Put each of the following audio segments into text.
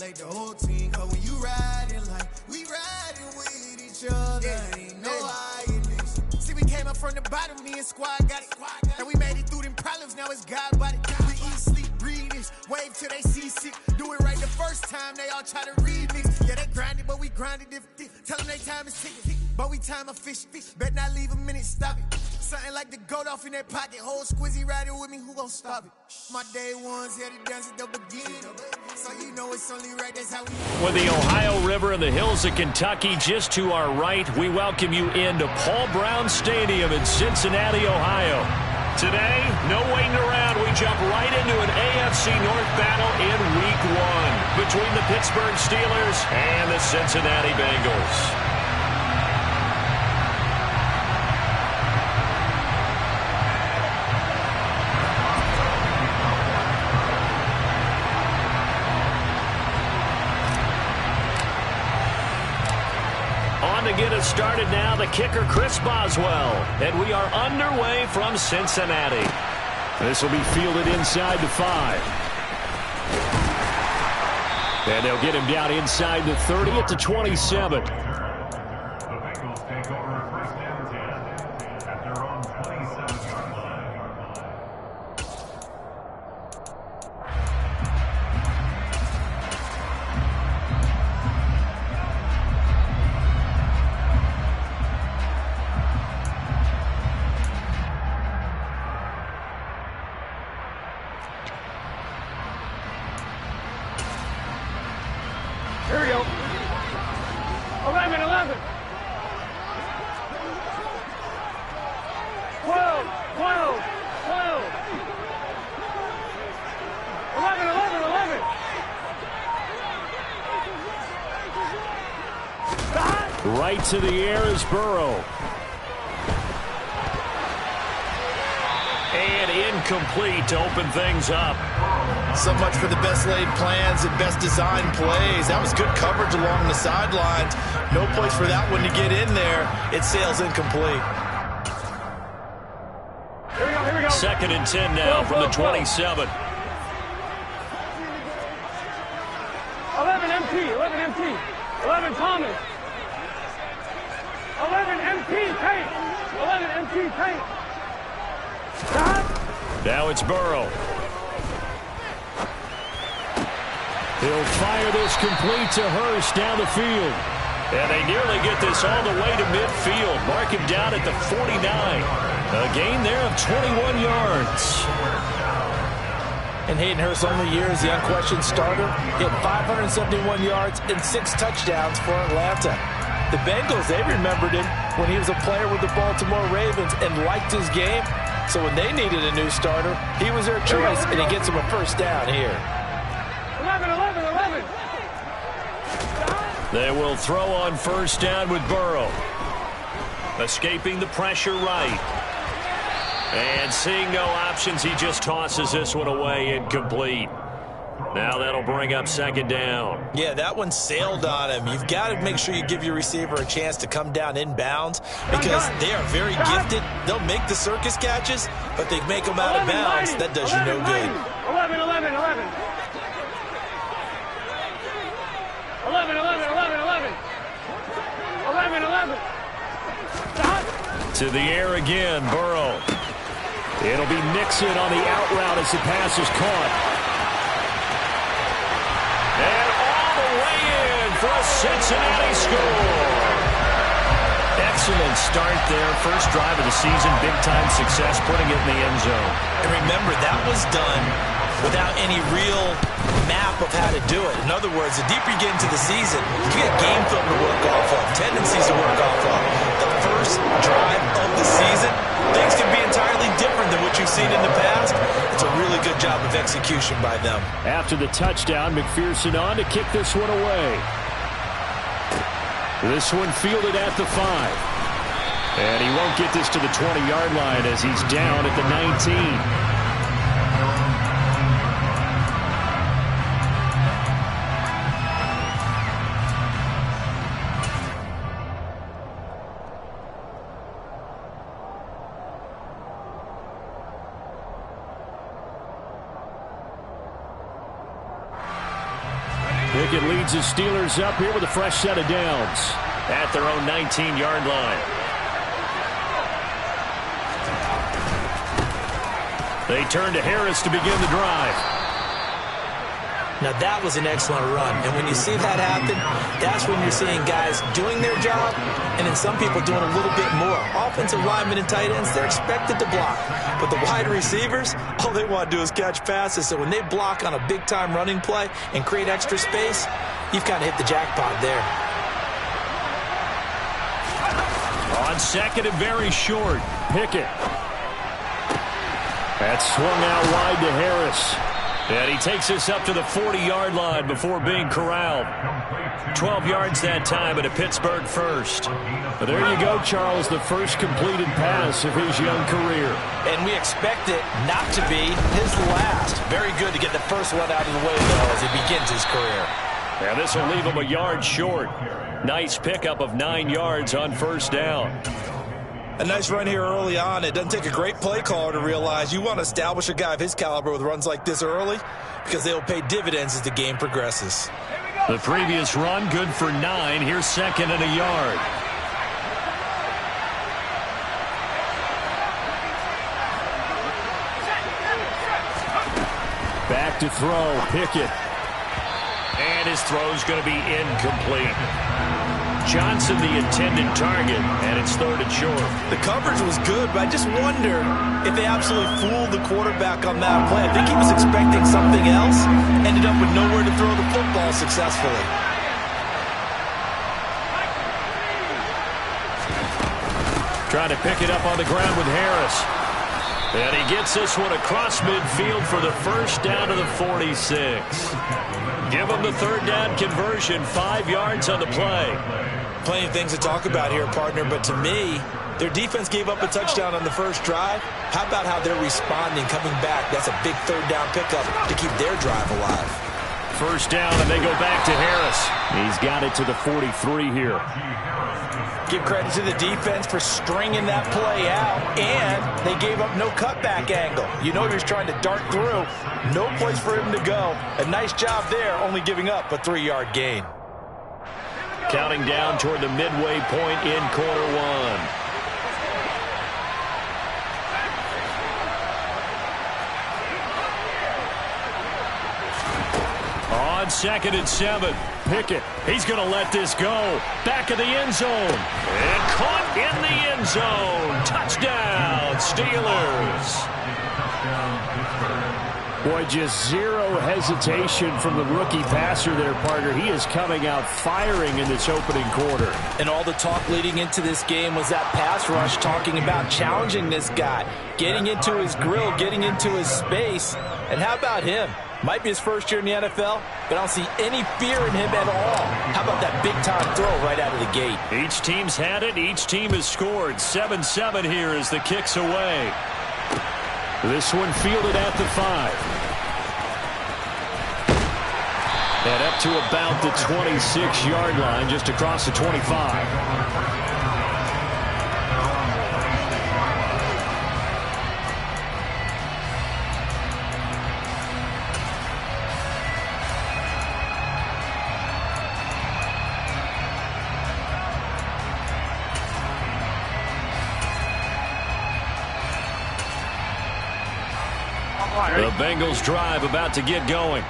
congratulate the whole team. Cause when you riding like we riding with each other, ain't no violence. See, we came up from the bottom, me and squad got it. And we made it through them problems, now it's God body. We eat, sleep, breathe this, wave till they see sick. Do it right the first time, they all try to remix. Yeah, they grinded, but we grinded different. Tell them they time is ticking, but we time a fish. Bet not leave a minute, stop it. Something like the goat off in that pocket. Whole squizzy riding with me, who gon' stop it? My day ones had it dance at the beginning. So you know it's only right, that's how we... With the Ohio River and the hills of Kentucky just to our right, we welcome you into Paul Brown Stadium in Cincinnati, Ohio. Today, no waiting around. We jump right into an AFC North battle in Week 1 between the Pittsburgh Steelers and the Cincinnati Bengals. To get us started now, the kicker Chris Boswell, and we are underway from Cincinnati. This will be fielded inside the 5. And they'll get him down inside the 30 at the 27. Here we go. 11, 11. 12, 12, 12. 11, 11, 11. Right to the air is Burrow. And incomplete to open things up. So much for the best laid plans and best designed plays. That was good coverage along the sidelines. No place for that one to get in there. It sails incomplete. Here we go, here we go. 2nd and 10 now from the 27. 11 MT, 11 MT. 11 Thomas. 11 MT Tate. 11 MT Tate. Now it's Burrow. He'll fire this complete to Hurst down the field. And they nearly get this all the way to midfield. Mark him down at the 49. A gain there of 21 yards. And Hayden Hurst, only year as the unquestioned starter, hit 571 yards and 6 touchdowns for Atlanta. The Bengals, they remembered him when he was a player with the Baltimore Ravens and liked his game. So when they needed a new starter, he was their choice, and he gets them a first down here. 11, 11, 11. They will throw on first down with Burrow. Escaping the pressure right. And seeing no options, he just tosses this one away, incomplete. Now that'll bring up 2nd down. Yeah, that one sailed on him. You've got to make sure you give your receiver a chance to come down inbounds because they are very gifted. They'll make the circus catches, but they make them out of bounds. That does you no good. 11, 11, 11. 11, 11, 11, 11. 11, 11. To the air again, Burrow. It'll be Nixon on the out route as the pass is caught. And all the way in for a Cincinnati score. Excellent start there. First drive of the season, big-time success, putting it in the end zone. And remember, that was done without any real map of how to do it. In other words, the deeper you get into the season, you get game film to work off of, tendencies to work off of. The first drive of the season, things can be entirely different than what you've seen in the past. It's a really good job of execution by them. After the touchdown, McPherson on to kick this one away. This one fielded at the 5. And he won't get this to the 20-yard line as he's down at the 19. Pickett leads his Steelers up here with a fresh set of downs at their own 19-yard line. They turn to Harris to begin the drive. Now, that was an excellent run. And when you see that happen, that's when you're seeing guys doing their job and then some people doing a little bit more. Offensive linemen and tight ends, they're expected to block. But the wide receivers, all they want to do is catch passes. So when they block on a big-time running play and create extra space, you've kind of hit the jackpot there. On second and very short, Pickett. That's swung out wide to Harris. And he takes us up to the 40-yard line before being corralled. 12 yards that time at a Pittsburgh first. But there you go, Charles, the first completed pass of his young career. And we expect it not to be his last. Very good to get the first one out of the way, though, as he begins his career. Now this will leave him a yard short. Nice pickup of 9 yards on first down. A nice run here early on. It doesn't take a great play caller to realize you want to establish a guy of his caliber with runs like this early because they will pay dividends as the game progresses. The previous run, good for 9. Here's second and a yard. Back to throw, Pickett. And his throw's going to be incomplete. Johnson the intended target, and it's third and short. The coverage was good, but I just wonder if they absolutely fooled the quarterback on that play. I think he was expecting something else, ended up with nowhere to throw the football successfully. Trying to pick it up on the ground with Harris. And he gets this one across midfield for the first down to the 46. Give him the third down conversion, 5 yards on the play. Plenty of things to talk about here, partner, but to me, their defense gave up a touchdown on the first drive. How about how they're responding, coming back? That's a big third down pickup to keep their drive alive. First down, and they go back to Harris. He's got it to the 43 here. Give credit to the defense for stringing that play out, and they gave up no cutback angle. You know he was trying to dart through. No place for him to go. A nice job there, only giving up a 3-yard gain. Counting down toward the midway point in quarter one. On second and 7, Pickett. He's going to let this go. Back of the end zone. And caught in the end zone. Touchdown, Steelers. Boy, just zero hesitation from the rookie passer there, partner. He is coming out firing in this opening quarter. And all the talk leading into this game was that pass rush, talking about challenging this guy, getting into his grill, getting into his space. And how about him? Might be his first year in the NFL, but I don't see any fear in him at all. How about that big-time throw right out of the gate? Each team's had it. Each team has scored. 7-7 here as the kick's away. This one fielded at the 5. And up to about the 26-yard line, just across the 25. The Bengals drive about to get going.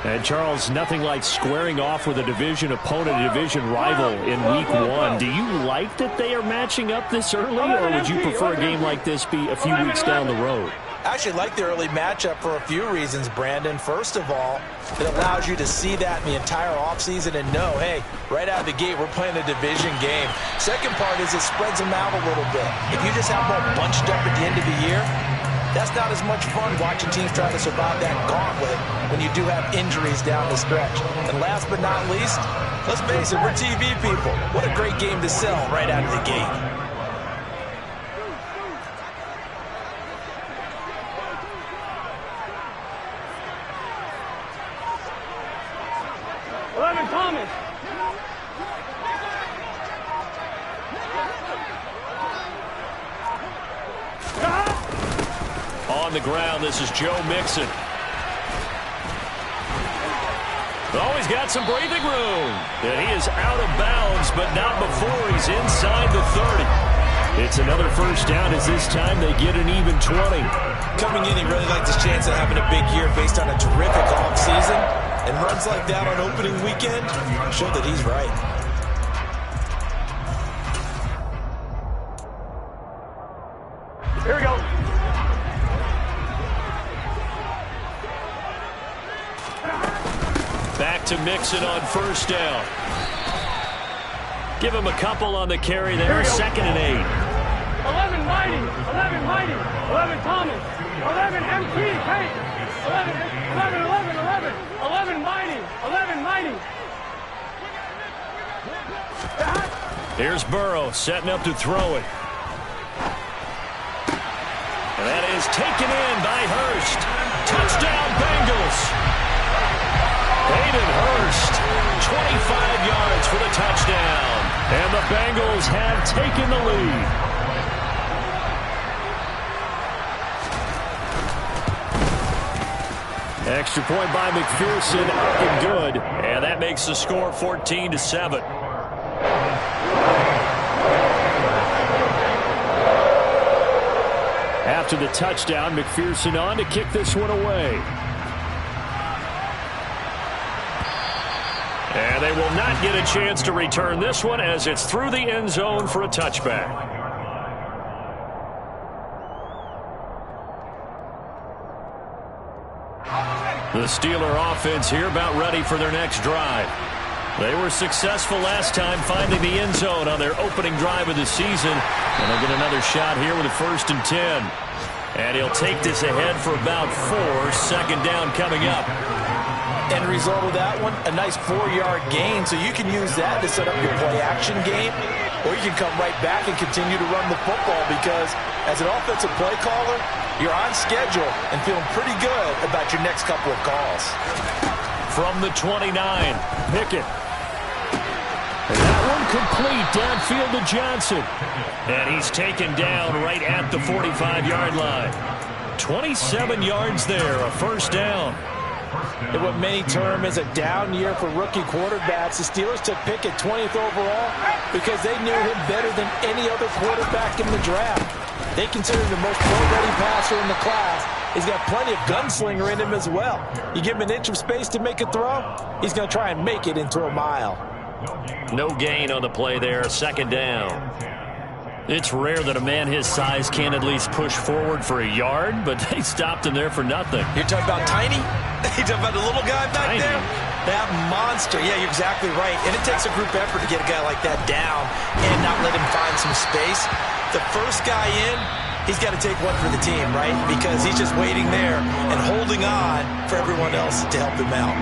And Charles, nothing like squaring off with a division opponent, a division rival in week 1. Do you like that they are matching up this early, or would you prefer a game like this be a few weeks down the road? I actually like the early matchup for a few reasons, Brandon. First of all, it allows you to see that in the entire offseason and know, hey, right out of the gate, we're playing a division game. Second part is it spreads them out a little bit. If you just have them all bunched up at the end of the year, that's not as much fun watching teams try to survive that gauntlet when you do have injuries down the stretch. And last but not least, let's face it, we're TV people. What a great game to sell right out of the gate. Thomas. On the ground, this is Joe Mixon. Oh, he's got some breathing room. And he is out of bounds, but not before he's inside the 30. It's another first down as this time they get an even 20. Coming in, he really liked his chance of having a big year based on a terrific offseason. And runs like that on opening weekend show that he's right. Here we go. Back to Mixon on first down. Give him a couple on the carry there. 2nd and 8. 11 Mighty. 11 Mighty. 11 Thomas. 11 MT Tate. 11 Mighty. 11 Mighty. Here's Burrow setting up to throw it. And that is taken in by Hurst. Touchdown Bengals. Hayden Hurst, 25 yards for the touchdown. And the Bengals have taken the lead. Extra point by McPherson, and good. And that makes the score 14-7. After the touchdown, McPherson on to kick this one away. And they will not get a chance to return this one as it's through the end zone for a touchback. The Steeler offense here about ready for their next drive. They were successful last time finding the end zone on their opening drive of the season. And they'll get another shot here with a 1st and 10. And he'll take this ahead for about 4. 2nd down coming up. End result of that one, a nice 4-yard gain. So you can use that to set up your play-action game. Or you can come right back and continue to run the football because as an offensive play caller, you're on schedule and feeling pretty good about your next couple of calls. From the 29, Pickett. And that one complete downfield to Johnson. And he's taken down right at the 45-yard line. 27 yards there, a 1st down. In what many term is a down year for rookie quarterbacks, the Steelers took Pickett 20th overall because they knew him better than any other quarterback in the draft. They consider him the most pro-ready passer in the class. He's got plenty of gunslinger in him as well. You give him an inch of space to make a throw, he's going to try and make it into a mile. No gain on the play there, 2nd down. It's rare that a man his size can't at least push forward for a yard, but they stopped him there for nothing. You're talking about Tiny? You're talking about the little guy back there? That monster. Yeah, you're exactly right. And it takes a group effort to get a guy like that down and not let him find some space. The first guy in, he's got to take one for the team, right? Because he's just waiting there and holding on for everyone else to help him out.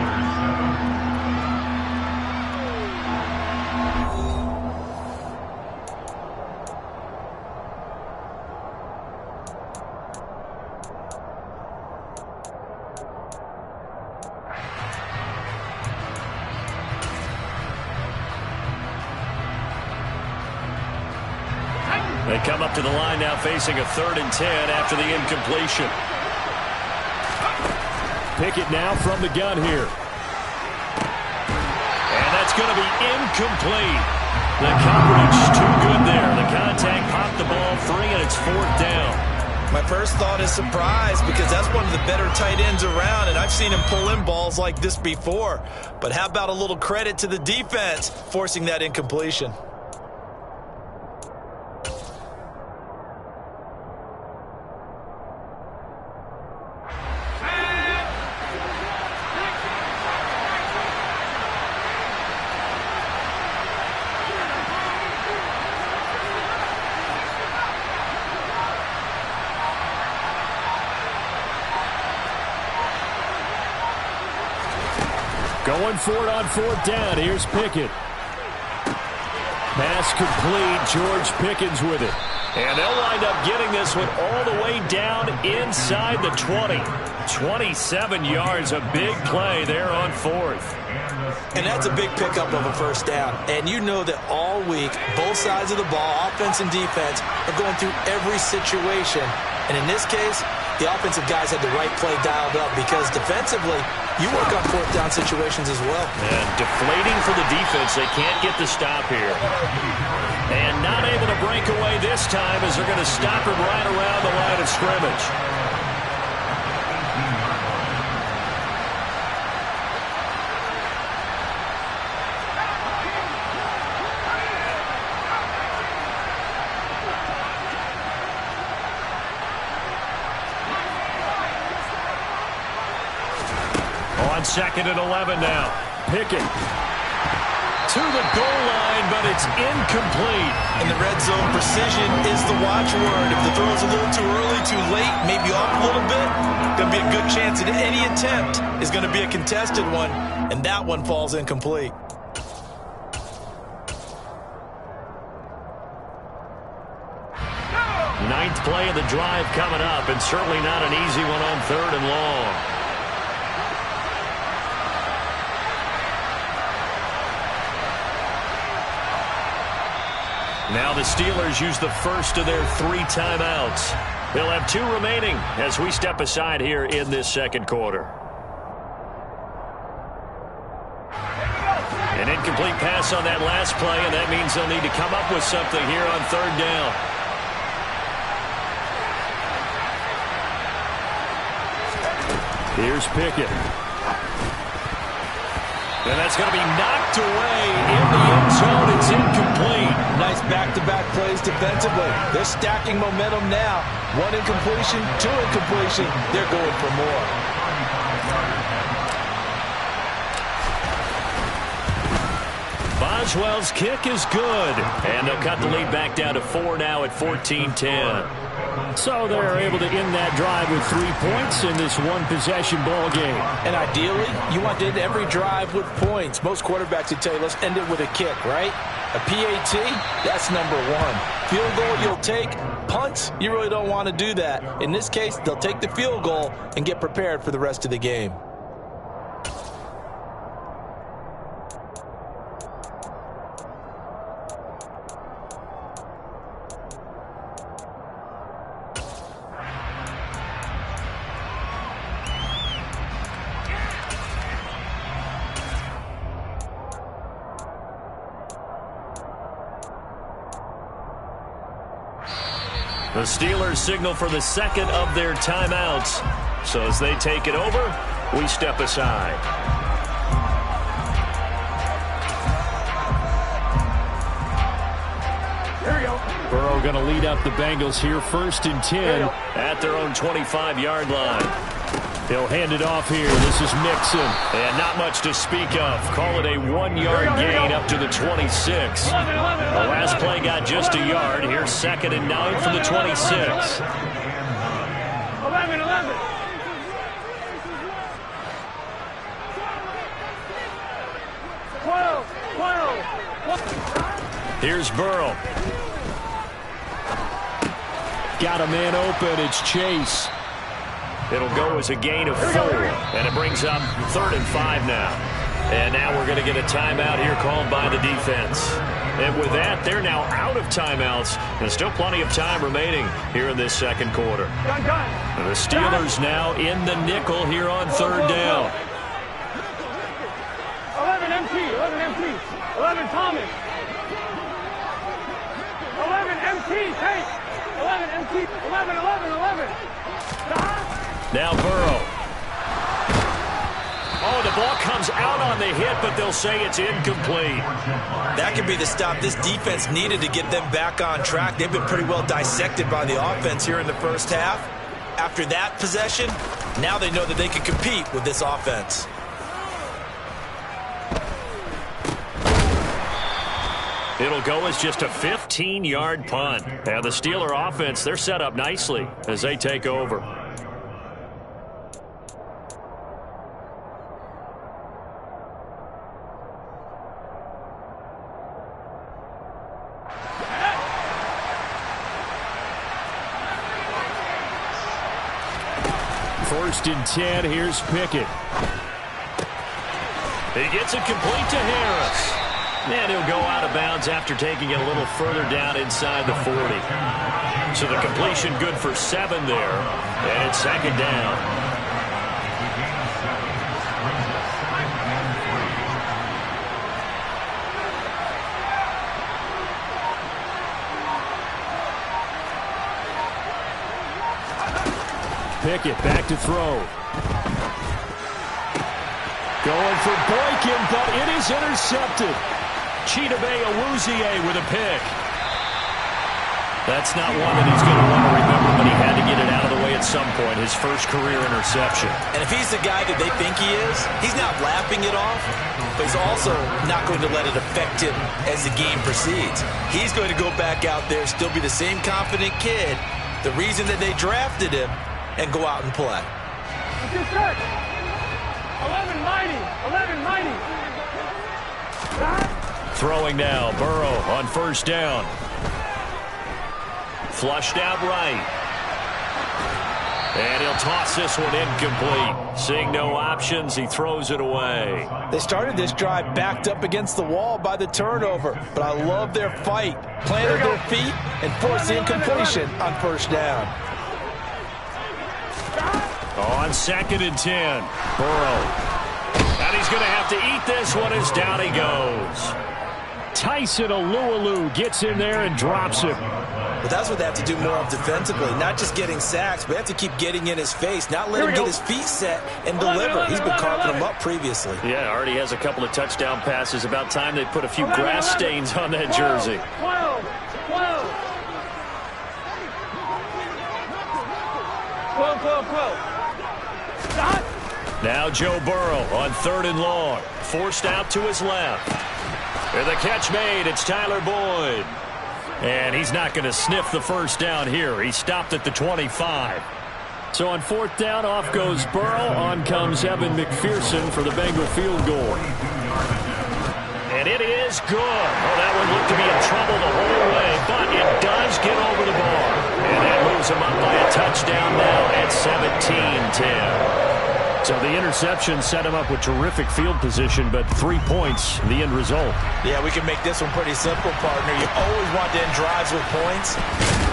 They come up to the line now facing a 3rd and 10 after the incompletion. Pickett now from the gun here. And that's going to be incomplete. The coverage too good there. The contact popped the ball free, and it's 4th down. My first thought is surprise because that's one of the better tight ends around, and I've seen him pull in balls like this before. But how about a little credit to the defense forcing that incompletion? Going for it on 4th down. Here's Pickett. Pass complete. George Pickens with it. And they'll wind up getting this one all the way down inside the 20. 27 yards, a big play there on 4th. And that's a big pickup of a first down. And you know that all week, both sides of the ball, offense and defense, are going through every situation. And in this case, the offensive guys had the right play dialed up because defensively, you work on 4th down situations as well. And deflating for the defense. They can't get the stop here. And not able to break away this time as they're going to stop him right around the line of scrimmage. On 2nd and 11 now. Pickett to the goal line, but it's incomplete. In the red zone, precision is the watchword. If the throw's a little too early, too late, maybe off a little bit, going to be a good chance that any attempt is going to be a contested one, and that one falls incomplete. Ninth play of the drive coming up, and certainly not an easy one on 3rd and long. Now the Steelers use the first of their 3 timeouts. They'll have 2 remaining as we step aside here in this second quarter. An incomplete pass on that last play, and that means they'll need to come up with something here on 3rd down. Here's Pickett. And that's going to be knocked away in the end zone. It's incomplete. Nice back-to-back plays defensively. They're stacking momentum now. 1 incompletion, 2 incompletion. They're going for more. Boswell's kick is good. And they'll cut the lead back down to 4 now at 14-10. So they're able to end that drive with 3 points in this one-possession ball game. And ideally, you want to end every drive with points. Most quarterbacks would tell you, let's end it with a kick, right? A PAT, that's number 1. Field goal you'll take. Punts, you really don't want to do that. In this case, they'll take the field goal and get prepared for the rest of the game. The Steelers signal for the second of their timeouts. So as they take it over, we step aside. Burrow going to lead up the Bengals here 1st and 10 at their own 25-yard line. They'll hand it off here. This is Mixon. And not much to speak of. Call it a 1-yard gain up to the 26. The last play got just a yard. Here's 2nd and 9 from the 26. 11. Here's Burrow. Got a man open. It's Chase. It'll go as a gain of 4, and it brings up 3rd and 5 now. And now we're going to get a timeout here called by the defense. And with that, they're now out of timeouts. There's still plenty of time remaining here in this second quarter. And the Steelers now in the nickel here on 3rd down. 11 MT. 11 Thomas. 11 MT. Hey. 11 MT. 11. Now Burrow. Oh, the ball comes out on the hit, but they'll say it's incomplete. That could be the stop this defense needed to get them back on track. They've been pretty well dissected by the offense here in the first half. After that possession, now they know that they can compete with this offense. It'll go as just a 15-yard punt. Now the Steeler offense, they're set up nicely as they take over. 1st and 10. Here's Pickett. He gets it complete to Harris. And he'll go out of bounds after taking it a little further down inside the 40. So the completion good for 7 there. And it's 2nd down. Pickett back to throw. Going for Boykin, but it is intercepted. Chidobe Awuzie with a pick. That's not one that he's going to want to remember, but he had to get it out of the way at some point. His first career interception. And if he's the guy that they think he is, he's not laughing it off, but he's also not going to let it affect him as the game proceeds. He's going to go back out there, still be the same confident kid, the reason that they drafted him, and go out and play. Good start. 11 mighty. 11 mighty. Throwing now. Burrow on 1st down. Flushed out right. And he'll toss this one incomplete. Seeing no options, he throws it away. They started this drive backed up against the wall by the turnover, but I love their fight. Planted their feet and forced the incompletion on 1st down. On 2nd and 10, Burrow. And he's going to have to eat this one as down he goes. Tyson Alualu gets in there and drops him. But that's what they have to do more of defensively, not just getting sacks, but they have to keep getting in his face, not let him get his feet set and deliver. He's been carving him up previously. Yeah, already has a couple of touchdown passes. About time they put a few grass stains on that jersey. 12. 12. Now Joe Burrow on 3rd and long. Forced out to his left. And the catch made. It's Tyler Boyd. And he's not going to sniff the 1st down here. He stopped at the 25. So on 4th down, off goes Burrow. On comes Evan McPherson for the Bengal field goal. And it is good. Oh, that one looked to be in trouble the whole way, but it does get over the bar. And that moves him up by a touchdown now at 17-10. So the interception set him up with terrific field position, but 3 points, the end result. Yeah, we can make this one pretty simple, partner. You always want to end drives with points.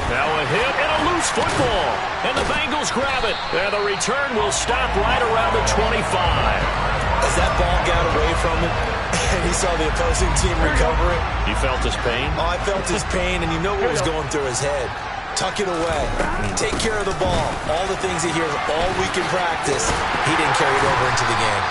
Now a hit and a loose football. And the Bengals grab it. And the return will stop right around the 25. As that ball got away from him, and he saw the opposing team recover it. You felt his pain? Oh, I felt his pain, and you know what was going through his head. Tuck it away. Take care of the ball. All the things he hears all week in practice, he didn't carry it over into the game.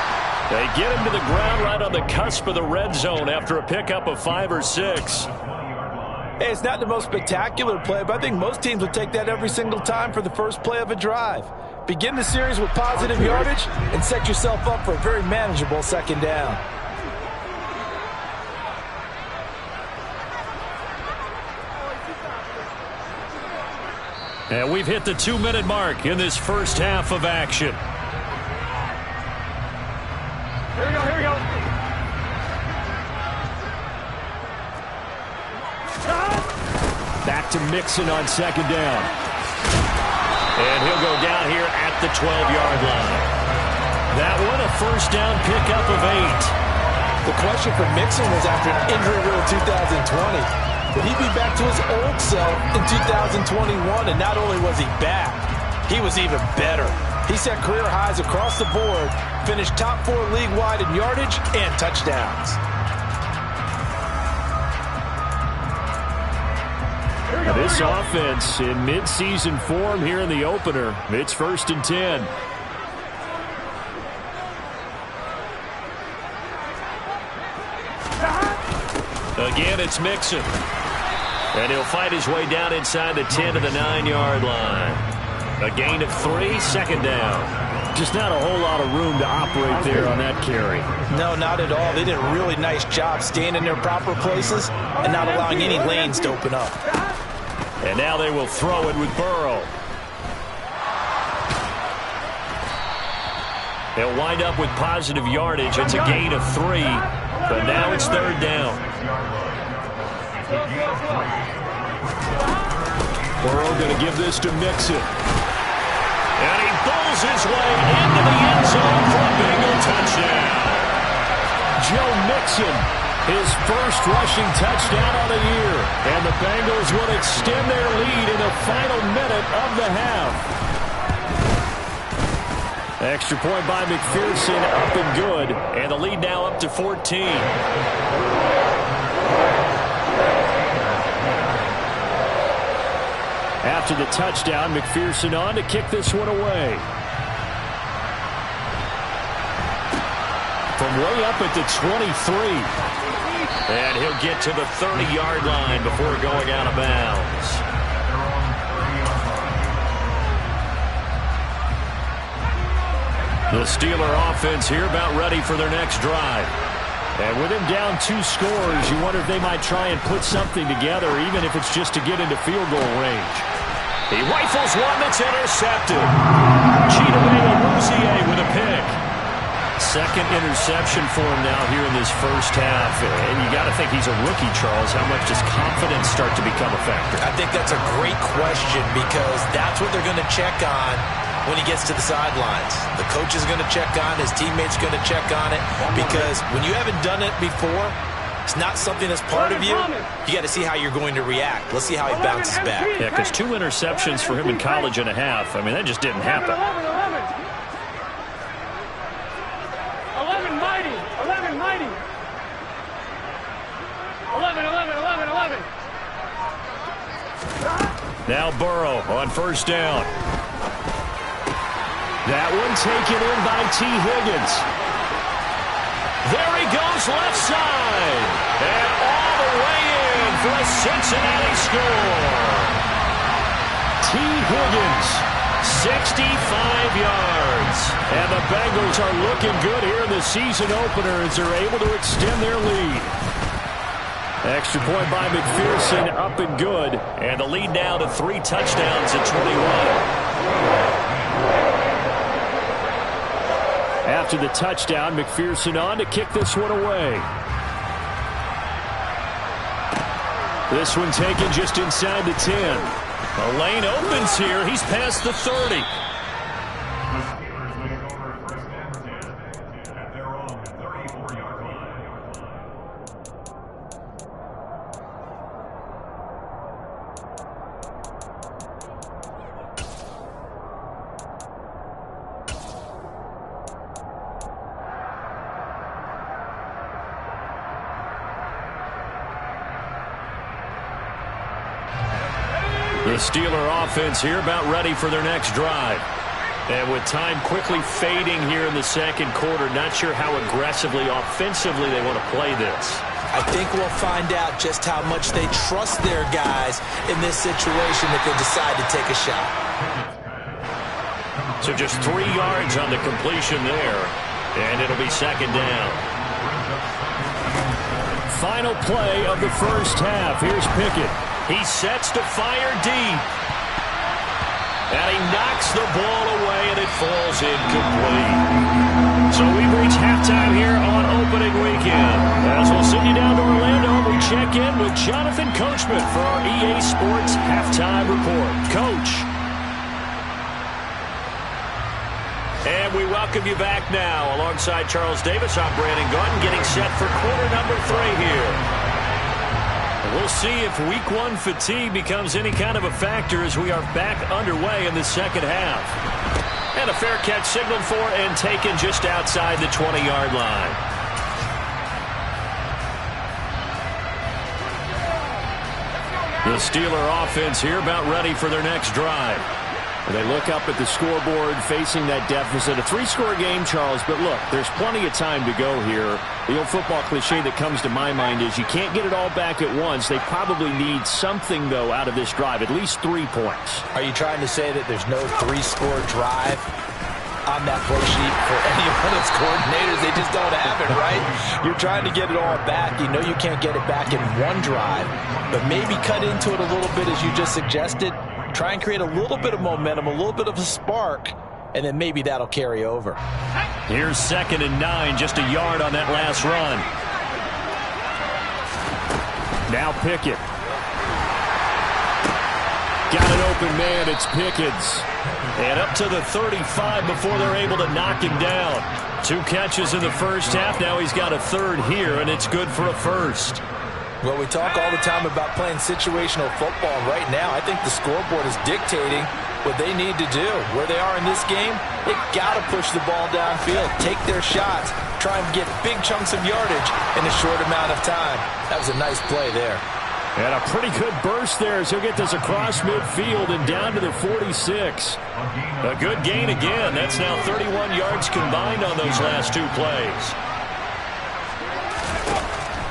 They get him to the ground right on the cusp of the red zone after a pickup of 5 or 6. Hey, it's not the most spectacular play, but I think most teams would take that every single time for the first play of a drive. Begin the series with positive yardage and set yourself up for a very manageable 2nd down. And we've hit the 2-minute mark in this first half of action. Here we go. Back to Mixon on 2nd down. And he'll go down here at the 12-yard line. That one a 1st down pickup of 8. The question for Mixon was after an injury-riddled 2020. Will he be back to his old self in 2021? And not only was he back, he was even better. He set career highs across the board, finished top 4 league-wide in yardage and touchdowns. This offense in midseason form here in the opener. It's 1st and 10. Again, it's Mixon. And he'll fight his way down inside the 10 to the 9-yard line. A gain of 3, 2nd down. Just not a whole lot of room to operate there on that carry. No, not at all. They did a really nice job staying in their proper places and not allowing any lanes to open up. And now they will throw it with Burrow. They'll wind up with positive yardage. It's a gain of 3, but now it's 3rd down. Burrow going to give this to Mixon. And he bowls weasels his way into the end zone for a Bengal touchdown. Joe Mixon, his first rushing touchdown of the year. And the Bengals will extend their lead in the final minute of the half. Extra point by McPherson, up and good. And the lead now up to 14. After the touchdown, McPherson on to kick this one away. From way up at the 23. And he'll get to the 30-yard line before going out of bounds. The Steeler offense here about ready for their next drive. And with him down 2 scores, you wonder if they might try and put something together, even if it's just to get into field goal range. He rifles one that's intercepted. Chidobe with a pick. Second interception for him now here in this first half. And you got to think he's a rookie, Charles. How much does confidence start to become a factor? I think that's a great question because that's what they're going to check on when he gets to the sidelines. The coach is going to check on, his teammates going to check on it, because when you haven't done it before, it's not something that's part of you. You got to see how you're going to react. Let's see how he bounces back. Yeah, because 2 interceptions for him in college and a half. I mean, that just didn't happen. 11 mighty. 11 mighty. 11. Now Burrow on first down. That one taken in by T. Higgins. There he goes left side. And all the way in for a Cincinnati score. T. Higgins, 65 yards. And the Bengals are looking good here in the season opener as they're able to extend their lead. Extra point by McPherson, up and good. And the lead now to 3 touchdowns at 21. After the touchdown, McPherson on to kick this one away. This one taken just inside the 10. The lane opens here. He's past the 30. The Steeler offense here about ready for their next drive. And with time quickly fading here in the second quarter, not sure how aggressively, offensively they want to play this. I think we'll find out just how much they trust their guys in this situation if they decide to take a shot. So just 3 yards on the completion there, and it'll be second down. Final play of the first half. Here's Pickett. He sets to fire deep. And he knocks the ball away, and it falls incomplete. So we've reached halftime here on opening weekend. As we'll send you down to Orlando, we check in with Jonathan Coachman for our EA Sports Halftime Report. Coach. And we welcome you back now. Alongside Charles Davis, I'm Brandon Gordon, getting set for quarter number 3 here. We'll see if week 1 fatigue becomes any kind of a factor as we are back underway in the second half. And a fair catch signaled for and taken just outside the 20-yard line. The Steeler offense here about ready for their next drive. They look up at the scoreboard facing that deficit. A 3-score game, Charles, but look, there's plenty of time to go here. The old football cliche that comes to my mind is you can't get it all back at once. They probably need something, though, out of this drive, at least 3 points. Are you trying to say that there's no 3-score drive on that flow sheet for any one of those coordinators? They just don't have it, right? You're trying to get it all back. You know you can't get it back in one drive, but maybe cut into it a little bit as you just suggested. Try and create a little bit of momentum, a little bit of a spark, and then maybe that'll carry over. Here's 2nd and 9, just a yard on that last run. Now Pickett. Got an open man, it's Pickens. And up to the 35 before they're able to knock him down. 2 catches in the first half. Now he's got a third here, and it's good for a first. Well, we talk all the time about playing situational football. Right now, I think the scoreboard is dictating what they need to do. Where they are in this game, they've got to push the ball downfield, take their shots, try and get big chunks of yardage in a short amount of time. That was a nice play there. And a pretty good burst there as he'll get this across midfield and down to the 46. A good gain again. That's now 31 yards combined on those last 2 plays.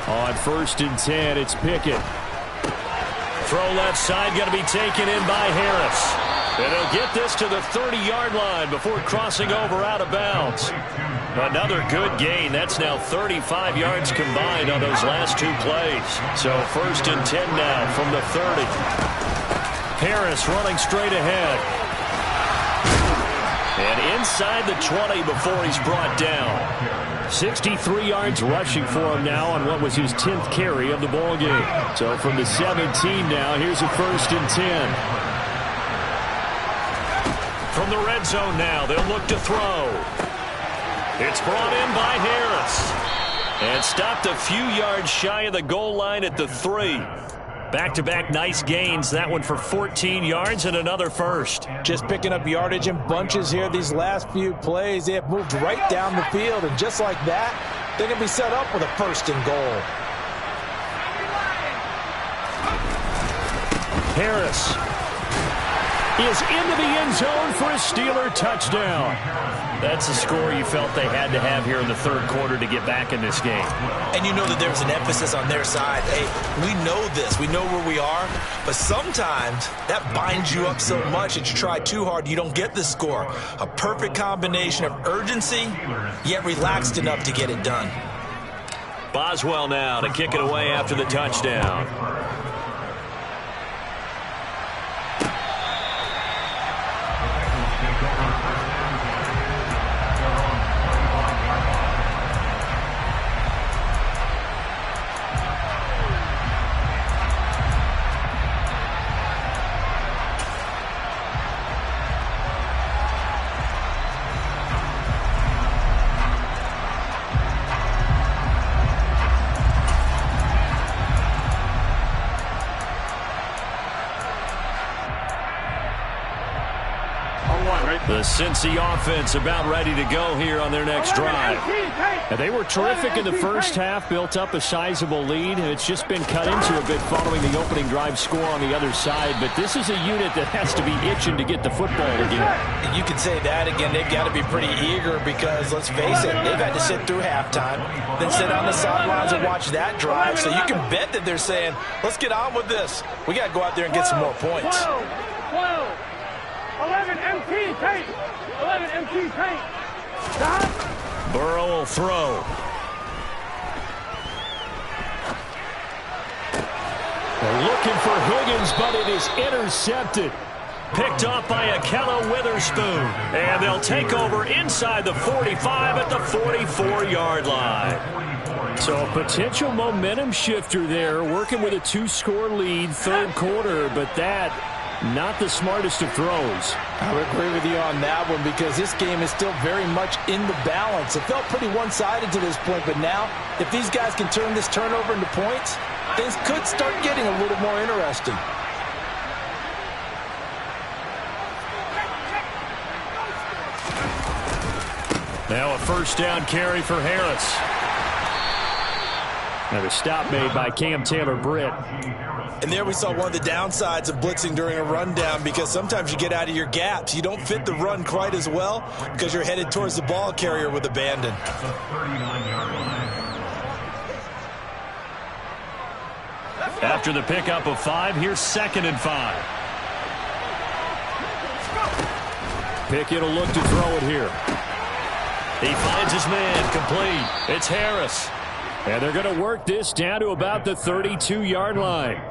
On 1st and 10, it's Pickett. Throw left side, going to be taken in by Harris. And he'll get this to the 30-yard line before crossing over out of bounds. Another good gain. That's now 35 yards combined on those last 2 plays. So 1st and 10 now from the 30. Harris running straight ahead. And inside the 20 before he's brought down. 63 yards rushing for him now on what was his 10th carry of the ball game. So from the 17 now, here's a 1st and 10. From the red zone now, they'll look to throw. It's brought in by Harris. And stopped a few yards shy of the goal line at the 3. Back-to-back nice gains. That one for 14 yards and another first. Just picking up yardage in bunches here these last few plays. They have moved right down the field, and just like that, they're going to be set up with a 1st and goal. Harris is into the end zone for a Steeler touchdown. That's the score you felt they had to have here in the 3rd quarter to get back in this game. And you know that there's an emphasis on their side. Hey, we know this. We know where we are. But sometimes that binds you up so much that you try too hard, you don't get the score. A perfect combination of urgency, yet relaxed enough to get it done. Boswell now to kick it away after the touchdown. The Cincy offense about ready to go here on their next drive. And they were terrific in the first half, built up a sizable lead, and it's just been cut into a bit following the opening drive score on the other side. But this is a unit that has to be itching to get the football again. You can say that again. They've got to be pretty eager because, let's face it, they've had to sit through halftime, then sit on the sidelines and watch that drive. So you can bet that they're saying, let's get on with this. We got to go out there and get some more points. 11 MT paint. 11 MT paint. Stop. Burrow will throw. They're looking for Higgins, but it is intercepted. Picked off by Akello Witherspoon. And they'll take over inside the 45 at the 44-yard line. So a potential momentum shifter there, working with a 2-score lead, 3rd quarter, but that not the smartest of throws. I would agree with you on that one because this game is still very much in the balance. It felt pretty one-sided to this point, but now if these guys can turn this turnover into points, things could start getting a little more interesting. Now a 1st down carry for Harris. And a stop made by Cam Taylor-Britt. And there we saw one of the downsides of blitzing during a rundown because sometimes you get out of your gaps. You don't fit the run quite as well because you're headed towards the ball carrier with abandon. After the pickup of 5, here's 2nd and 5. Pickett will look to throw it here. He finds his man complete. It's Harris. And they're going to work this down to about the 32-yard line.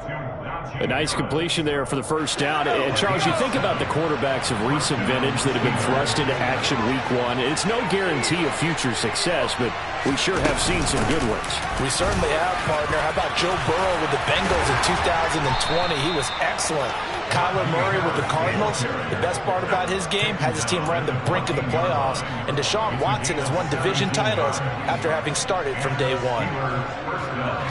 A nice completion there for the 1st down. And, Charles, you think about the quarterbacks of recent vintage that have been thrust into action week 1. It's no guarantee of future success, but we sure have seen some good ones. We certainly have, partner. How about Joe Burrow with the Bengals in 2020? He was excellent. Kyler Murray with the Cardinals, the best part about his game, has his team right on the brink of the playoffs, and Deshaun Watson has won division titles after having started from day one.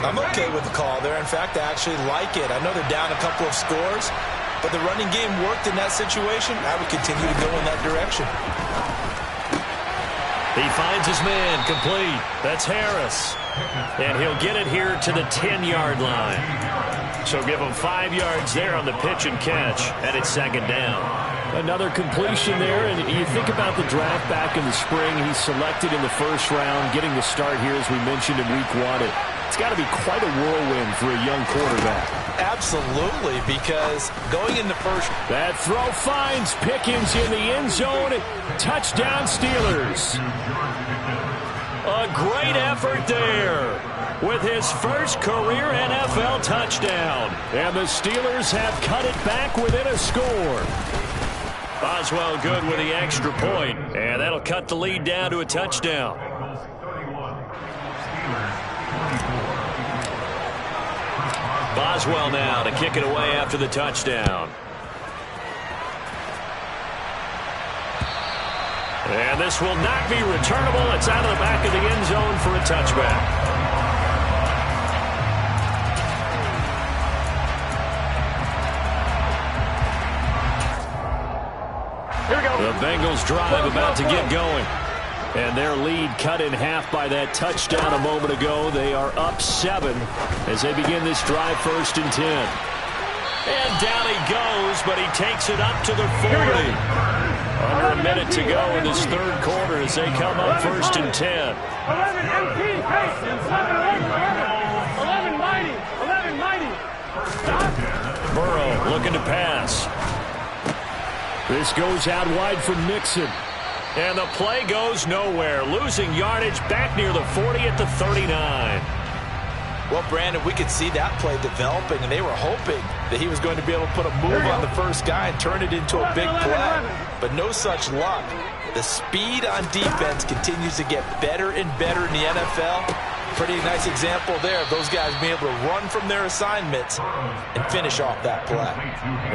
I'm okay with the call there. In fact, I actually like it. I know they're down a couple of scores, but the running game worked in that situation. I would continue to go in that direction. He finds his man, complete. That's Harris. And he'll get it here to the 10-yard line. So give him 5 yards there on the pitch and catch, and it's second down. Another completion there, and you think about the draft back in the spring. He's selected in the first round, getting the start here, as we mentioned in week 1. It's got to be quite a whirlwind for a young quarterback. Absolutely, because going in the first... That throw finds Pickens in the end zone. Touchdown, Steelers. A great effort there with his first career NFL touchdown. And the Steelers have cut it back within a score. Boswell good with the extra point, and that'll cut the lead down to a touchdown. Boswell now to kick it away after the touchdown. And this will not be returnable. It's out of the back of the end zone for a touchback. Here we go. The Bengals drive about to get going. And their lead cut in half by that touchdown a moment ago. They are up 7 as they begin this drive, 1st and 10. And down he goes, but he takes it up to the 40. Under a minute to go in this third quarter as they come up 1st and 10. 11 MP, pace, 11 mighty, 11 mighty. Stop. Burrow looking to pass. This goes out wide for Mixon. And the play goes nowhere. Losing yardage back near the 40 at the 39. Well, Brandon, we could see that play developing, and they were hoping that he was going to be able to put a move on the first guy and turn it into a big play. But no such luck. The speed on defense continues to get better and better in the NFL. Pretty nice example there of those guys being able to run from their assignments and finish off that play.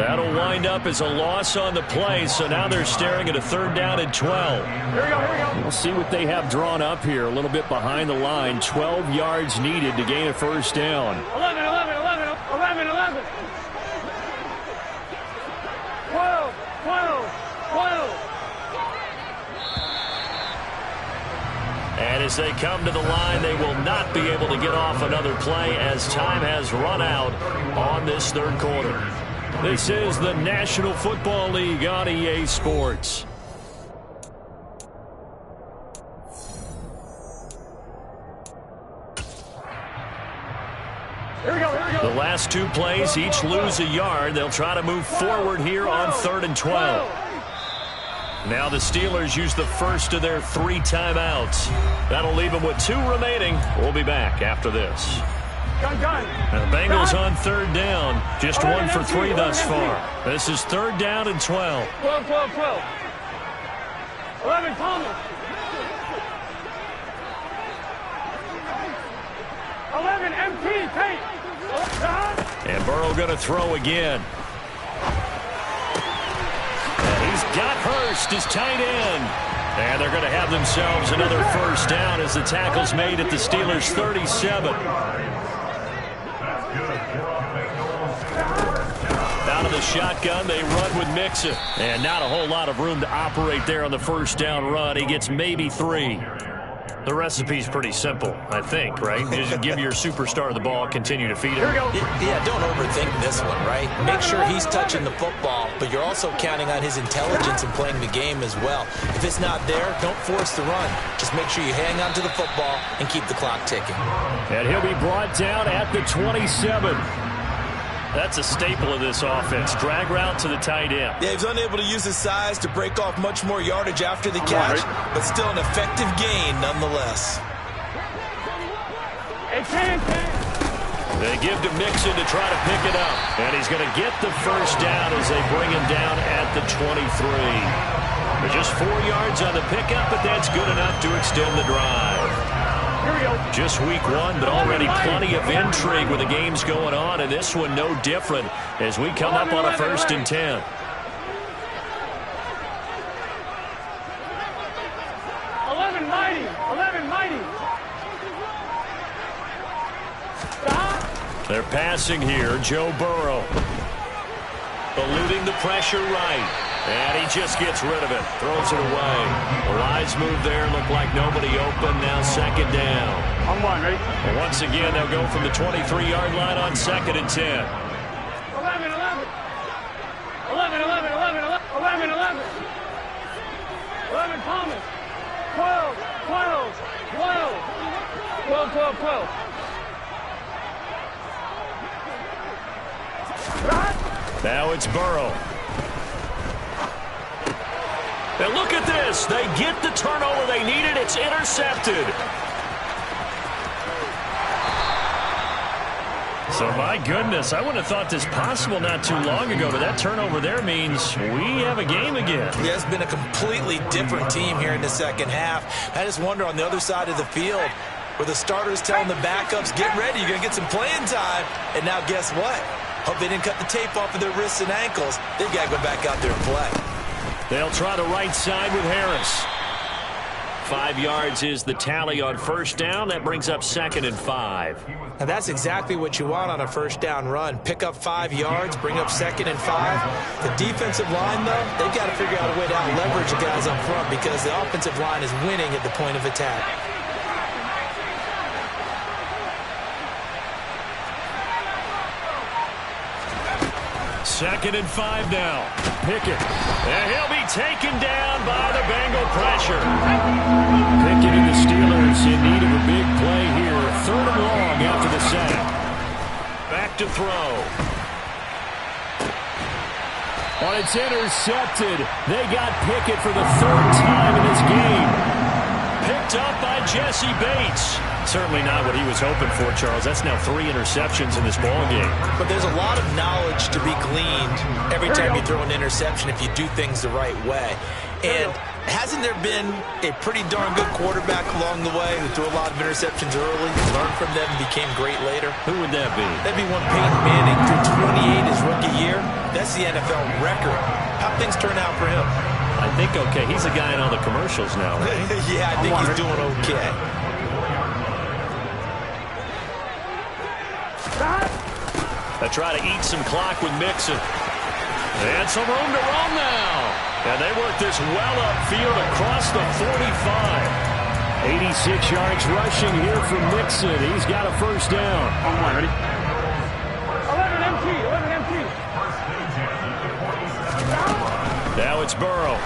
That'll wind up as a loss on the play, so now they're staring at a 3rd down and 12. Here we go, here we go. We'll see what they have drawn up here, a little bit behind the line. 12 yards needed to gain a 1st down. 11, 11, 11, 11, 11. 12, 12, 12. And as they come to the line, they will not be able to get off another play as time has run out on this third quarter. This is the National Football League on EA Sports. Here we go, here we go. The last 2 plays each lose a yard. They'll try to move forward here on 3rd and 12. Now the Steelers use the first of their 3 timeouts. That'll leave them with 2 remaining. We'll be back after this. Gun. And the Bengals on 3rd down. Just 1 for 3 thus far. This is 3rd down and 12. 12, 12, 12. 11, Thomas. 11, MP, Tate. And Burrow going to throw again. He's got Hurst, his tight end. And they're going to have themselves another 1st down as the tackle's made at the Steelers' 37. Out of the shotgun, they run with Mixon. And not a whole lot of room to operate there on the 1st down run. He gets maybe 3. The recipe's pretty simple, I think, right? Just give your superstar the ball, continue to feed him. Here we go. Yeah, don't overthink this one, right? Make sure he's touching the football, but you're also counting on his intelligence in playing the game as well. If it's not there, don't force the run. Just make sure you hang on to the football and keep the clock ticking. And he'll be brought down at the 27. That's a staple of this offense. Drag route to the tight end. Yeah, he's unable to use his size to break off much more yardage after the catch, but still an effective gain nonetheless. They give to Mixon to try to pick it up. And he's going to get the 1st down as they bring him down at the 23. But just 4 yards on the pickup, but that's good enough to extend the drive. Here we go. Just week one, but already plenty of intrigue with the games going on, and this one no different as we come up on a 1st and 10. 11 mighty. 11 mighty. Stop. They're passing here. Joe Burrow. Eluding the pressure right. And he just gets rid of it. Throws it away. The lines move there. Look like nobody open. Now 2nd down. On one, ready? And once again, they'll go from the 23-yard line on 2nd and 10. 11, 11. 11, 11, 11, 11, 11. 11, Thomas. 12, 12, 12. 12, 12, 12. Now it's Burrow. And look at this. They get the turnover they needed. It's intercepted. So, my goodness, I wouldn't have thought this possible not too long ago, but that turnover there means we have a game again. Yeah, it's been a completely different team here in the 2nd half. I just wonder on the other side of the field where the starters telling the backups, get ready, you're going to get some playing time. And now guess what? Hope they didn't cut the tape off of their wrists and ankles. They've got to go back out there and play. They'll try the right side with Harris. 5 yards is the tally on 1st down. That brings up 2nd and 5. Now that's exactly what you want on a 1st down run. Pick up 5 yards, bring up 2nd and 5. The defensive line, though, they've got to figure out a way to out-leverage the guys up front because the offensive line is winning at the point of attack. Second and 5 now. Pickett. And he'll be taken down by the Bengal pressure. Pickett and the Steelers in need of a big play here. 3rd and long after the sack. Back to throw. Well, it's intercepted. They got Pickett for the 3rd time in this game. Picked up by Jesse Bates. Certainly not what he was hoping for, Charles. That's now 3 interceptions in this ballgame. But there's a lot of knowledge to be gleaned every time you throw an interception if you do things the right way. And hasn't there been a pretty darn good quarterback along the way who threw a lot of interceptions early, learned from them, and became great later? Who would that be? That'd be one Peyton Manning, threw 28 his rookie year. That's the NFL record. How'd things turn out for him? I think okay. He's a guy in all the commercials now, right? Yeah, I think he's doing okay. They try to eat some clock with Mixon. And some room to run now. And they work this well upfield across the 45. 86 yards rushing here from Mixon. He's got a 1st down. On one, ready? 11 MT, 11 MT. Now it's Burrow.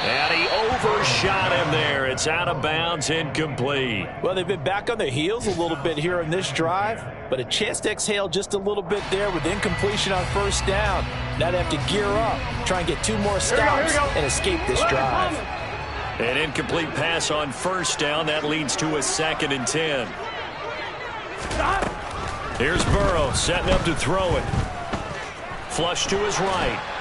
And he overshot him there. It's out of bounds, incomplete. Well, they've been back on their heels a little bit here in this drive, but a chance to exhale just a little bit there with incompletion on 1st down. Now they have to gear up, try and get 2 more stops and escape this drive. An incomplete pass on 1st down. That leads to a 2nd and 10. Here's Burrow setting up to throw it. Flush to his right.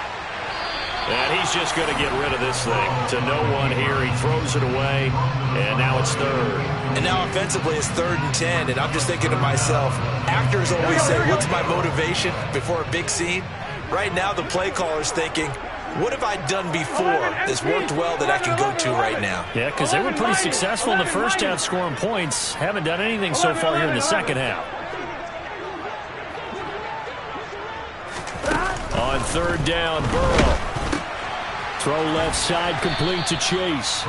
And he's just going to get rid of this thing to no one here. He throws it away, and now it's 3rd. And now offensively it's 3rd and 10, and I'm just thinking to myself, actors always say, what's my motivation before a big scene? Right now the play caller's thinking, what have I done before that's worked well that I can go to right now? Yeah, because they were pretty successful in the 1st half scoring points. Haven't done anything so far here in the 2nd half. On 3rd down, Burrow. Throw left side, complete to Chase.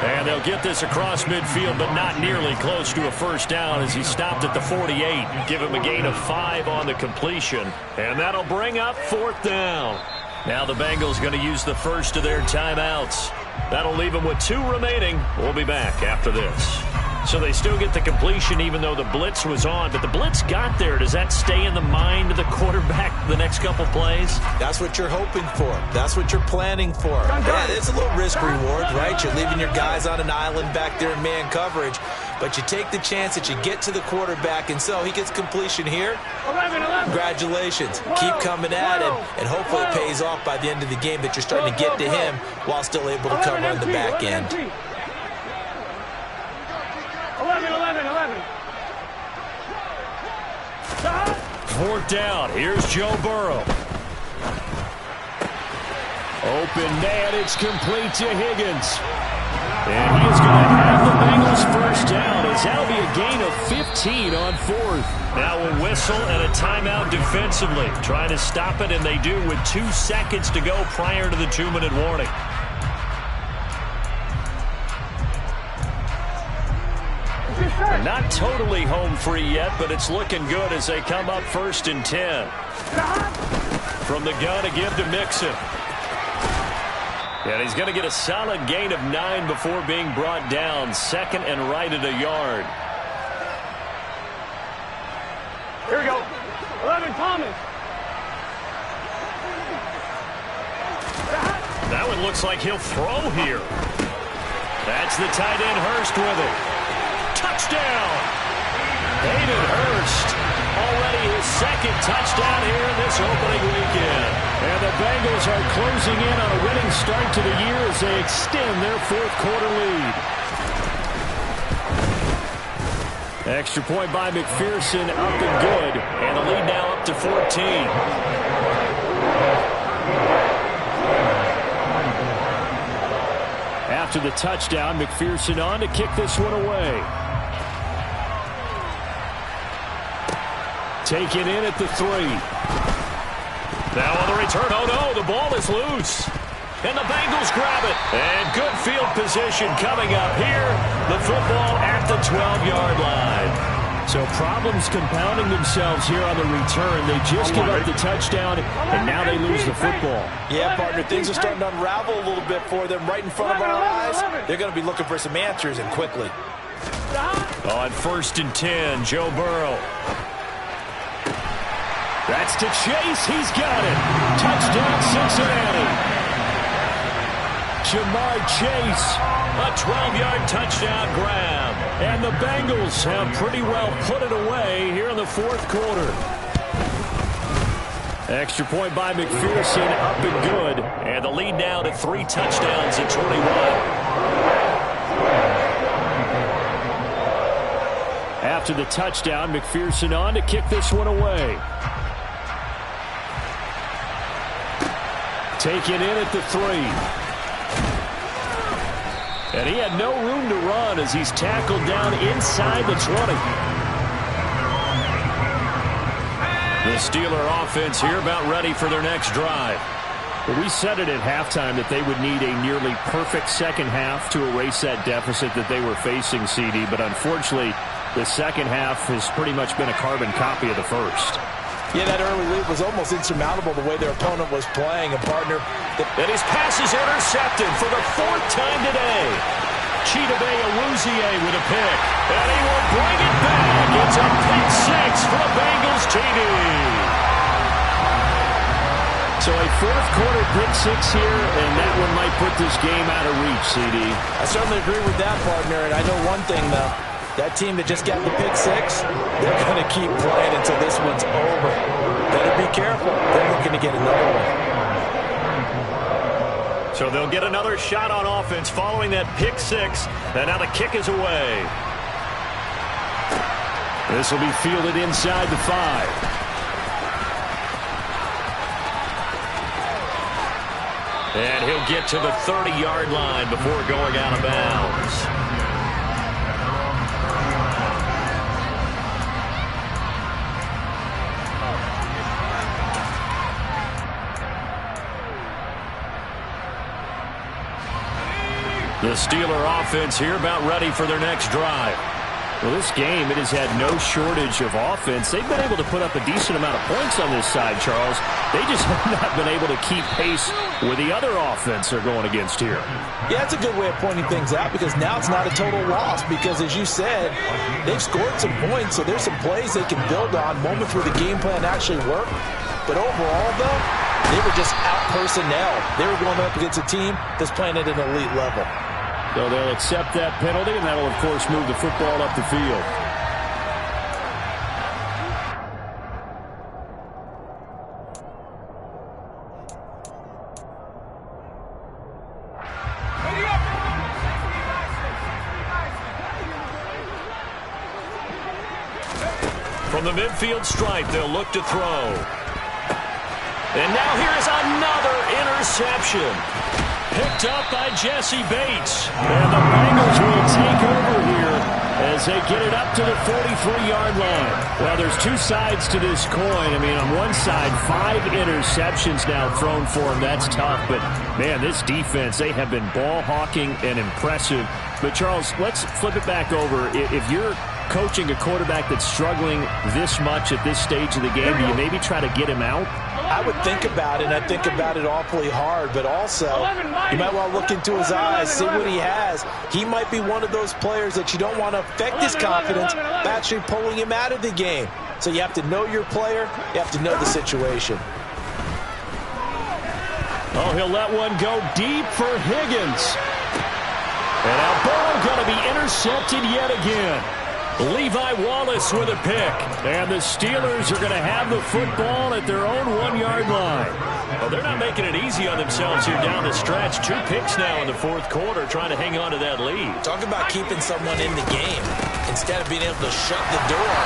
And they'll get this across midfield, but not nearly close to a 1st down as he stopped at the 48. Give him a gain of 5 on the completion. And that'll bring up 4th down. Now the Bengals going to use the first of their timeouts. That'll leave them with 2 remaining. We'll be back after this. So they still get the completion even though the blitz was on. But the blitz got there. Does that stay in the mind of the quarterback the next couple plays? That's what you're hoping for. That's what you're planning for. Yeah, it's a little risk reward, right? You're leaving your guys on an island back there in man coverage. But you take the chance that you get to the quarterback, and so he gets completion here. 11. Congratulations. Keep coming at him, and hopefully it pays off by the end of the game that you're starting to get to him while still able to cover on the back end. 4th down. Here's Joe Burrow. Open man, it's complete to Higgins. And he is going to have the Bengals first down, as that'll be a gain of 15 on 4th. Now a whistle and a timeout defensively. Trying to stop it, and they do with 2 seconds to go prior to the 2-minute warning. They're not totally home free yet, but it's looking good as they come up 1st and 10. From the gun to give to Mixon. And he's going to get a solid gain of 9 before being brought down. 2nd and right at a yard. Here we go. 11, Thomas. That one looks like he'll throw here. That's the tight end Hurst with it. Touchdown! Hayden Hurst. Already his 2nd touchdown here in this opening weekend. And the Bengals are closing in on a winning start to the year as they extend their 4th quarter lead. Extra point by McPherson, up and good. And the lead now up to 14. After the touchdown, McPherson on to kick this one away. Taken in at the 3. Now on the return, oh no, the ball is loose. And the Bengals grab it. And good field position coming up here. The football at the 12-yard line. So problems compounding themselves here on the return. They just give up the touchdown, and now they lose the football. Yeah, partner, things are starting to unravel a little bit for them right in front of our eyes. They're going to be looking for some answers, and quickly. On 1st and 10, Joe Burrow. That's to Chase. He's got it. Touchdown, Cincinnati. Jamar Chase, a 12-yard touchdown grab. And the Bengals have pretty well put it away here in the 4th quarter. Extra point by McPherson, up and good. And the lead now to 3 touchdowns at 21. After the touchdown, McPherson on to kick this one away. Taken in at the 3. And he had no room to run as he's tackled down inside the 20. The Steeler offense here about ready for their next drive. Well, we said it at halftime that they would need a nearly perfect second half to erase that deficit that they were facing, CD. But unfortunately, the second half has pretty much been a carbon copy of the first. Yeah, that early lead was almost insurmountable the way their opponent was playing. And, partner, and his pass is intercepted for the 4th time today. Chidobe Awuzie with a pick. And he will bring it back. It's a pick 6 for the Bengals TD. So a 4th quarter pick 6 here, and that one might put this game out of reach, CD. I certainly agree with that, partner. And I know one thing, though. That team that just got the pick 6, they're going to keep playing until this one's over. Better be careful. They're looking to get another one. So they'll get another shot on offense following that pick 6. And now the kick is away. This will be fielded inside the 5. And he'll get to the 30-yard line before going out of bounds. The Steeler offense here about ready for their next drive. Well, this game, it has had no shortage of offense. They've been able to put up a decent amount of points on this side, Charles. They just have not been able to keep pace with the other offense they're going against here. Yeah, that's a good way of pointing things out because now it's not a total loss because, as you said, they've scored some points, so there's some plays they can build on, moments where the game plan actually worked. But overall, though, they were just out personnel. They were going up against a team that's playing at an elite level. So they'll accept that penalty, and that'll, of course, move the football up the field. From the midfield stripe, they'll look to throw. And now here's another interception. Picked up by Jesse Bates. And the Bengals will take over here as they get it up to the 43-yard line. Well, there's two sides to this coin. I mean, on one side, 5 interceptions now thrown for him. That's tough. But, man, this defense, they have been ball hawking and impressive. But, Charles, let's flip it back over. If you're coaching a quarterback that's struggling this much at this stage of the game, do you maybe try to get him out? I would think about it, and I think about it awfully hard, but also you might want to look into his eyes, see what he has. He might be one of those players that you don't want to affect his confidence by actually pulling him out of the game. So you have to know your player, you have to know the situation. Oh, he'll let one go deep for Higgins. And now Burrow going to be intercepted yet again. Levi Wallace with a pick. And the Steelers are going to have the football at their own 1-yard line. Well, they're not making it easy on themselves here down the stretch. 2 picks now in the fourth quarter trying to hang on to that lead. Talk about keeping someone in the game. Instead of being able to shut the door,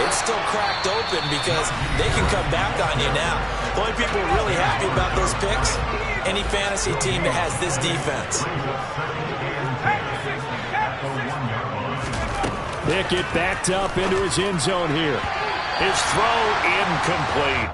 it's still cracked open because they can come back on you now. The only people really happy about those picks, any fantasy team that has this defense. Pickett backed up into his end zone here. His throw incomplete.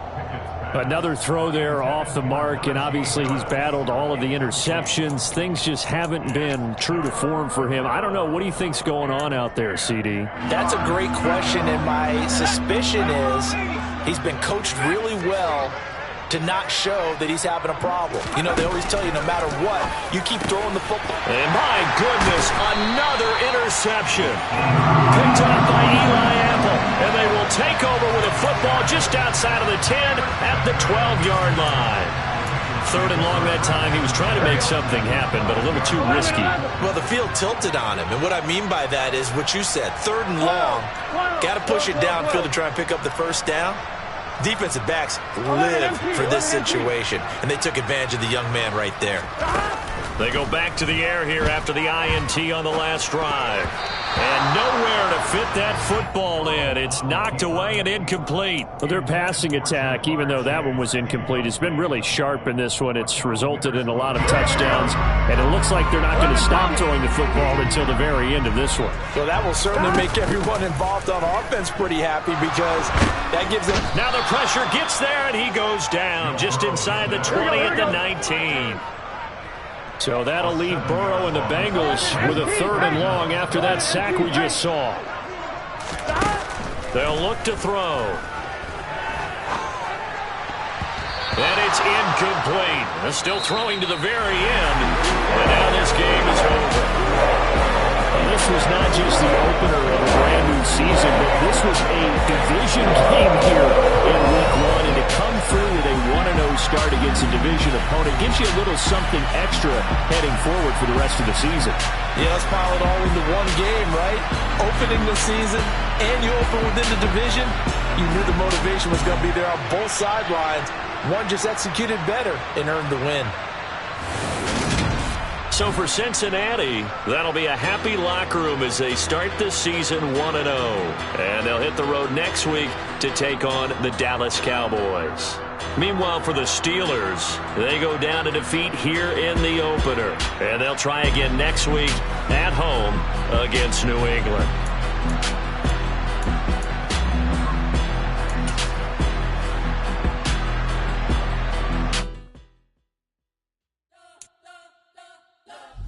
Another throw there off the mark, and obviously he's battled all of the interceptions. Things just haven't been true to form for him. I don't know. What do you think's going on out there, CD? That's a great question, and my suspicion is he's been coached really well to not show that he's having a problem. You know, they always tell you no matter what, you keep throwing the football. And my goodness, another interception. Picked up by Eli Apple. And they will take over with a football just outside of the 10 at the 12-yard line. 3rd and long that time. He was trying to make something happen, but a little too risky. Well, the field tilted on him. And what I mean by that is what you said. 3rd and long. Got to push it downfield to try and pick up the first down. Defensive backs live for this situation, and they took advantage of the young man right there. They go back to the air here after the INT on the last drive. And nowhere to fit that football in. It's knocked away and incomplete. Well, their passing attack, even though that one was incomplete, has been really sharp in this one. It's resulted in a lot of touchdowns, and it looks like they're not going to stop throwing the football until the very end of this one. Well, that will certainly make everyone involved on offense pretty happy because that gives them... Now the pressure gets there, and he goes down just inside the 20 at the 19. So that'll leave Burrow and the Bengals with a 3rd and long after that sack we just saw. They'll look to throw. And it's incomplete. They're still throwing to the very end. And now this game is over. And this was not just the opener of a brand new season, but this was a division game here in Week 1. And to come through with a 1-0 start against a division opponent gives you a little something extra heading forward for the rest of the season. Yeah, let's pile it all into one game, right? Opening the season, and you open within the division. You knew the motivation was going to be there on both sidelines. One just executed better and earned the win. So for Cincinnati, that'll be a happy locker room as they start this season 1-0. And they'll hit the road next week to take on the Dallas Cowboys. Meanwhile, for the Steelers, they go down to defeat here in the opener. And they'll try again next week at home against New England.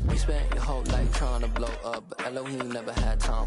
You spent your whole life trying to blow up, but Elohim never had time.